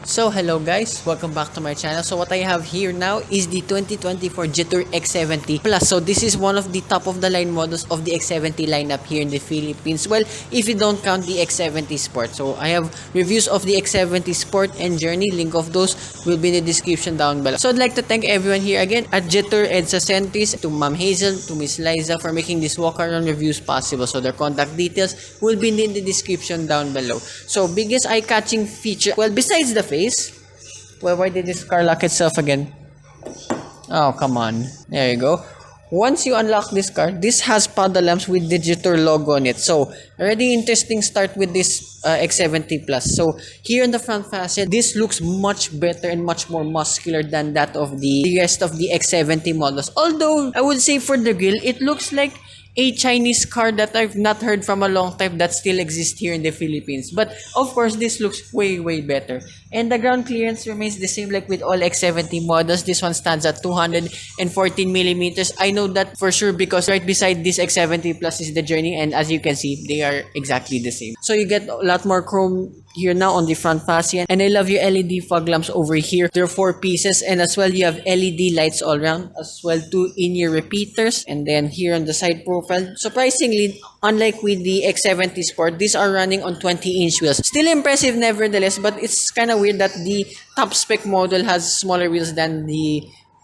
So hello guys, welcome back to my channel. So what I have here now is the 2024 Jetour X70 Plus. So this is one of the top of the line models of the X70 lineup here in the Philippines. Well, if you don't count the X70 Sport. So I have reviews of the X70 Sport and Journey. Link of those will be in the description down below. So I'd like to thank everyone here again at Jetour EDSA Centris, to Ma'am Hazel, to Miss Liza for making this walk-around reviews possible. So their contact details will be in the description down below. So biggest eye-catching feature, well, besides the face. Well, why did this car lock itself again? Oh, come on. There you go. Once you unlock this car, this has paddle lamps with the Jetour logo on it. So, already interesting start with this X70 Plus. So, here in the front facet, this looks much better and much more muscular than that of the rest of the X70 models. Although, I would say for the grille, it looks like a Chinese car that I've not heard from a long time that still exists here in the Philippines. But of course, this looks way better. And the ground clearance remains the same like with all X70 models. This one stands at 214 millimeters. I know that for sure because right beside this X70 Plus is the Journey, and as you can see, they are exactly the same. So you get a lot more chrome here now on the front fascia, and I love your LED fog lamps over here. There are 4 pieces, and as well you have LED lights all around, as well 2 in-ear repeaters, and then here on the side profile, surprisingly, unlike with the X70 Sport, these are running on 20-inch wheels. Still impressive nevertheless, but it's kind of weird that the top spec model has smaller wheels than the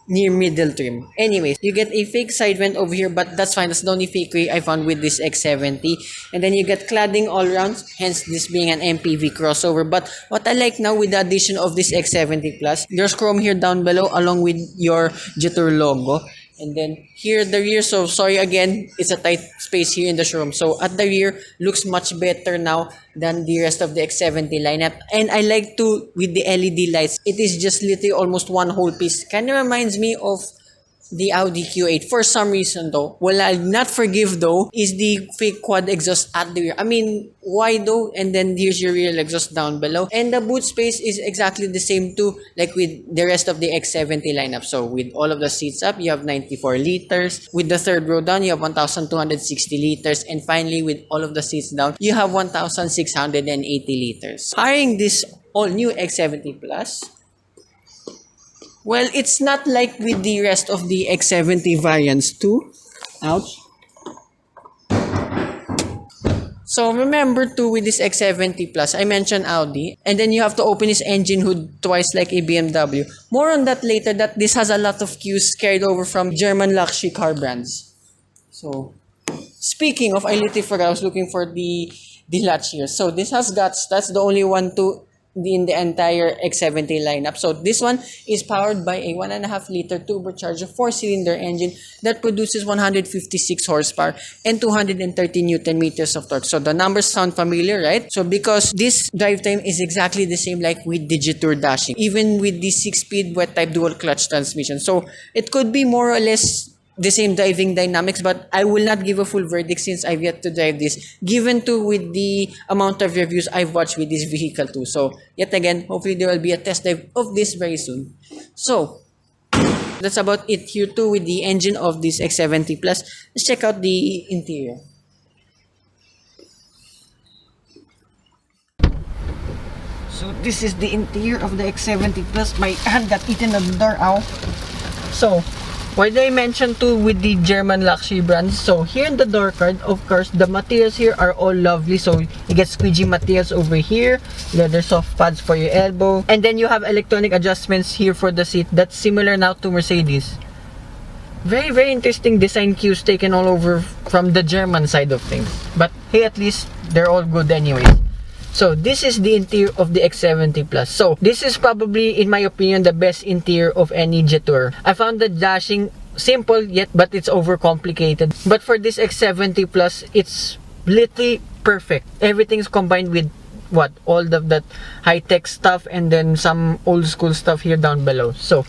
near middle trim. Anyways, you get a fake side vent over here, but that's fine. That's the only fakery I found with this X70. And then you get cladding all around, hence this being an MPV crossover. But what I like now with the addition of this X70 Plus, there's chrome here down below along with your Jetour logo. And then here at the rear, so sorry again, it's a tight space here in the showroom. So at the rear, looks much better now than the rest of the X70 lineup. And I like to, with the LED lights, it is just literally almost one whole piece. Kind of reminds me of the Audi Q8 for some reason though. Well, I'll not forgive though is the fake quad exhaust at the rear. I mean, why though? And then here's your rear exhaust down below. And the boot space is exactly the same too, like with the rest of the X70 lineup. So with all of the seats up, you have 94 liters. With the third row down, you have 1,260 liters. And finally, with all of the seats down, you have 1,680 liters. Hiring this all new X70 Plus, well, it's not like with the rest of the X70 variants too. Ouch. So remember too with this X70 Plus, I mentioned Audi, and then you have to open this engine hood twice like a BMW. More on that later, that this has a lot of cues carried over from German luxury car brands. So, speaking of, I literally forgot, I was looking for the latch here. So this has guts, that's the only one to in the entire X70 lineup. So this one is powered by a 1.5 liter turbocharged 4-cylinder engine that produces 156 horsepower and 230 Newton meters of torque. So the numbers sound familiar, right? So because this drive time is exactly the same like with the Jetour dashing, even with the 6-speed wet type dual clutch transmission. So it could be more or less the same driving dynamics, but I will not give a full verdict since I've yet to drive this, given to with the amount of reviews I've watched with this vehicle too. So yet again, hopefully there will be a test drive of this very soon. So that's about it here too with the engine of this X70 Plus. Let's check out the interior. So this is the interior of the X70 Plus. My hand got eaten on the door, ow. So why did I mention too with the German luxury brands? So here in the door card, of course, the materials here are all lovely. So you get squeegee materials over here, leather soft pads for your elbow, and then you have electronic adjustments here for the seat. That's similar now to Mercedes. Very interesting design cues taken all over from the German side of things. But hey, at least they're all good anyways. So this is the interior of the X70 Plus. So this is probably, in my opinion, the best interior of any Jetour. I found the dashing simple yet, but it's overcomplicated. But for this X70 Plus, it's literally perfect. Everything's combined with what? All of that high-tech stuff and then some old school stuff here down below. So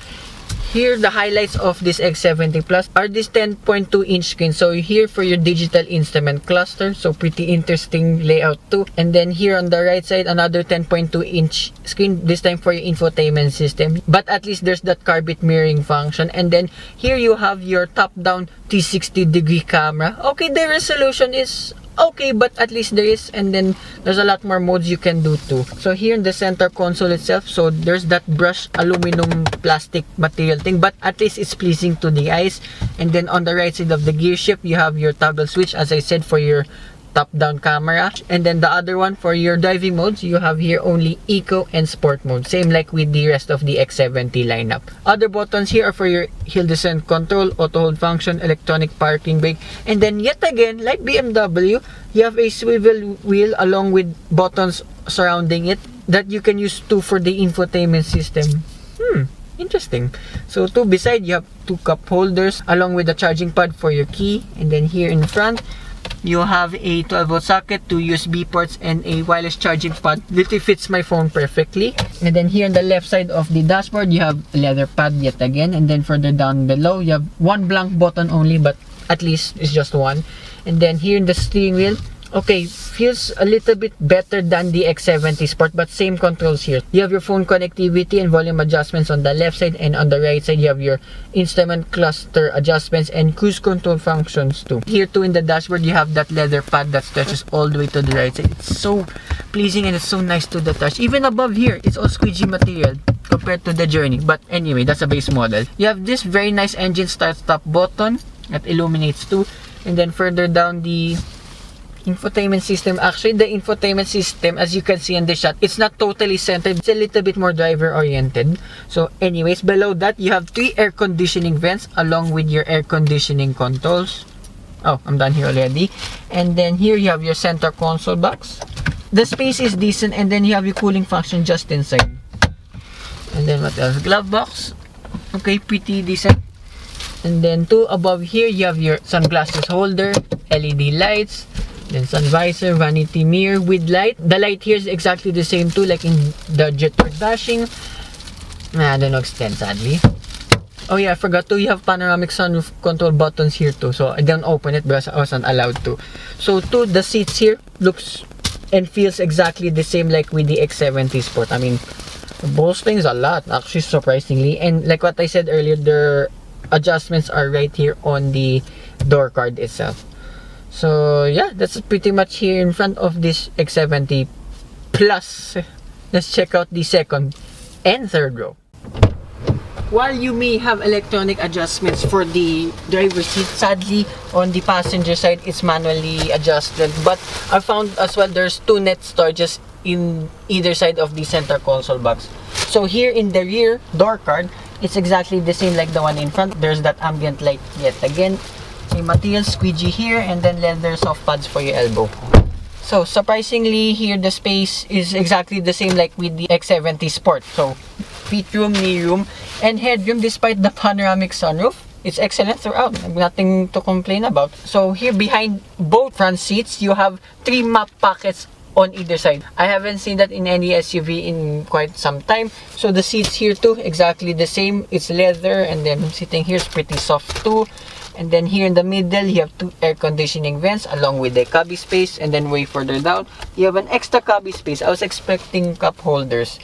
here, the highlights of this X70 Plus are this 10.2-inch screen. So here for your digital instrument cluster. So pretty interesting layout too. And then here on the right side, another 10.2-inch screen. This time for your infotainment system. But at least there's that carbon mirroring function. And then here you have your top-down 360-degree camera. Okay, the resolution is okay, but at least there is, and then there's a lot more modes you can do too. So here in the center console itself, so there's that brushed aluminum plastic material thing, but at least it's pleasing to the eyes. And then on the right side of the gear shift, you have your toggle switch, as I said, for your top-down camera. And then the other one for your driving modes, you have here only Eco and Sport mode, same like with the rest of the X70 lineup. Other buttons here are for your hill descent control, auto hold function, electronic parking brake, and then yet again, like BMW, you have a swivel wheel along with buttons surrounding it that you can use too for the infotainment system. Interesting. So to beside, you have two cup holders along with a charging pad for your key, and then here in front you have a 12-volt socket, two USB ports, and a wireless charging pad. Literally fits my phone perfectly. And then here on the left side of the dashboard, you have a leather pad yet again. And then further down below, you have one blank button only, but at least it's just one. And then here in the steering wheel, okay, feels a little bit better than the X70 Sport, but same controls here. You have your phone connectivity and volume adjustments on the left side, and on the right side you have your instrument cluster adjustments and cruise control functions too. Here too in the dashboard, you have that leather pad that stretches all the way to the right side. It's so pleasing and it's so nice to the touch. Even above here, it's all squeegee material compared to the Journey, but anyway, that's a base model. You have this very nice engine start-stop button that illuminates too, and then further down the infotainment system. Actually, the infotainment system, as you can see in the shot, it's not totally centered. It's a little bit more driver oriented. So anyways, below that you have 3 air conditioning vents along with your air conditioning controls. Oh, I'm done here already. And then here you have your center console box. The space is decent, and then you have your cooling function just inside. And then what else? Glove box. Okay, pretty decent. And then above here you have your sunglasses holder, LED lights, then sun visor, vanity mirror with light. The light here is exactly the same too, like in the Jetour dashing. I don't know, extend sadly. Oh yeah, I forgot to, you have panoramic sunroof control buttons here too, so I don't open it because I wasn't allowed to. So the seats here looks and feels exactly the same like with the X70 Sport. I mean, bolstering a lot actually, surprisingly. And like what I said earlier, the adjustments are right here on the door card itself. So yeah, that's pretty much here in front of this X70 Plus. Let's check out the second and third row. While you may have electronic adjustments for the driver's seat, sadly on the passenger side it's manually adjusted. But I found as well there's 2 net storages in either side of the center console box. So here in the rear door card, it's exactly the same like the one in front. There's that ambient light yet again. Same material, squeegee here, and then leather soft pads for your elbow. So surprisingly here the space is exactly the same like with the X70 Sport. So feet room, knee room, and headroom despite the panoramic sunroof. It's excellent throughout. Nothing to complain about. So here behind both front seats, you have 3 map pockets on either side. I haven't seen that in any SUV in quite some time. So the seats here too, exactly the same. It's leather, and then sitting here is pretty soft too. And then here in the middle, you have 2 air conditioning vents along with the cubby space. And then way further down, you have an extra cubby space. I was expecting cup holders.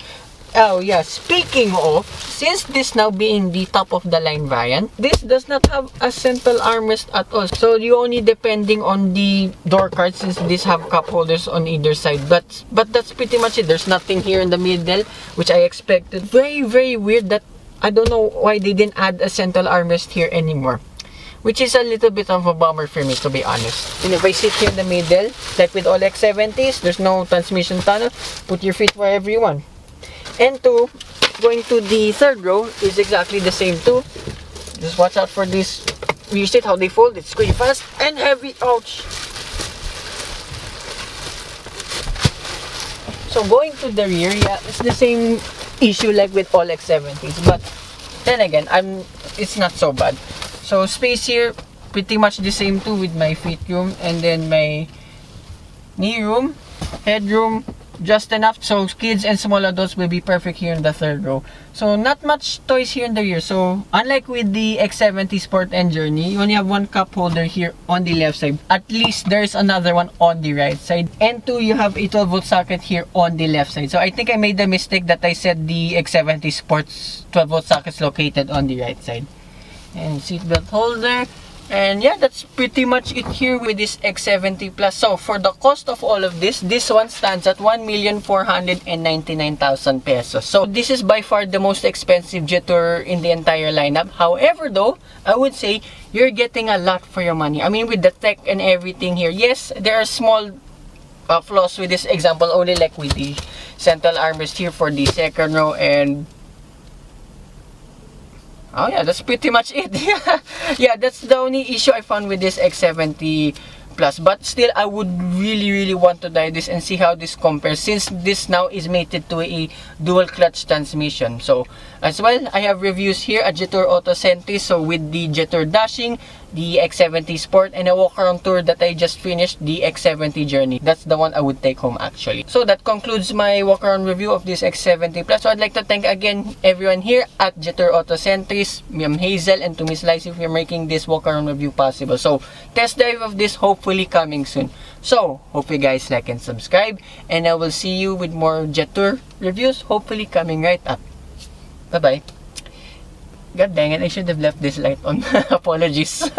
Oh yeah, speaking of, since this now being the top of the line variant, this does not have a central armrest at all. So you only depending on the door card since these have cup holders on either side. But that's pretty much it. There's nothing here in the middle, which I expected. Very, very weird that I don't know why they didn't add a central armrest here anymore. Which is a little bit of a bummer for me, to be honest. And if I sit here in the middle, like with all X70s, there's no transmission tunnel. Put your feet wherever you want. And going to the third row is exactly the same too. Just watch out for this rear seat, how they fold. It's pretty fast and heavy. Ouch! So going to the rear, yeah, it's the same issue like with all X70s. But then again, it's not so bad. So space here, pretty much the same too with my feet room and then my knee room, headroom, just enough. So kids and small adults will be perfect here in the third row. So not much toys here in the rear. So unlike with the X70 Sport and Journey, you only have 1 cup holder here on the left side. At least there's another one on the right side. And 2, you have a 12-volt socket here on the left side. So I think I made the mistake that I said the X70 Sport's 12-volt socket is located on the right side. And seatbelt holder, And yeah, that's pretty much it here with this X70 Plus. So for the cost of all of this one stands at 1,499,000 pesos. So this is by far the most expensive Jetour in the entire lineup. However though, I would say you're getting a lot for your money. I mean, with the tech and everything here, yes, there are small flaws with this, example only like with the central armrest here for the second row, and oh yeah, that's pretty much it. Yeah, that's the only issue I found with this X70 Plus. But still, I would really want to drive this and see how this compares, since this now is mated to a dual clutch transmission. So as well, I have reviews here at Jetour Auto Centris. So with the Jetour Dashing, the X70 Sport, and a walk-around tour that I just finished, the X70 Journey. That's the one I would take home actually. So that concludes my walk-around review of this X70 Plus. So I'd like to thank again everyone here at Jetour Auto Centris, Ma'am Hazel, and to Miss Liza for making this walk-around review possible. So test drive of this hopefully coming soon. So hope you guys like and subscribe, and I will see you with more Jetour reviews hopefully coming right up. Bye bye. God dang it, I should have left this light on. Apologies.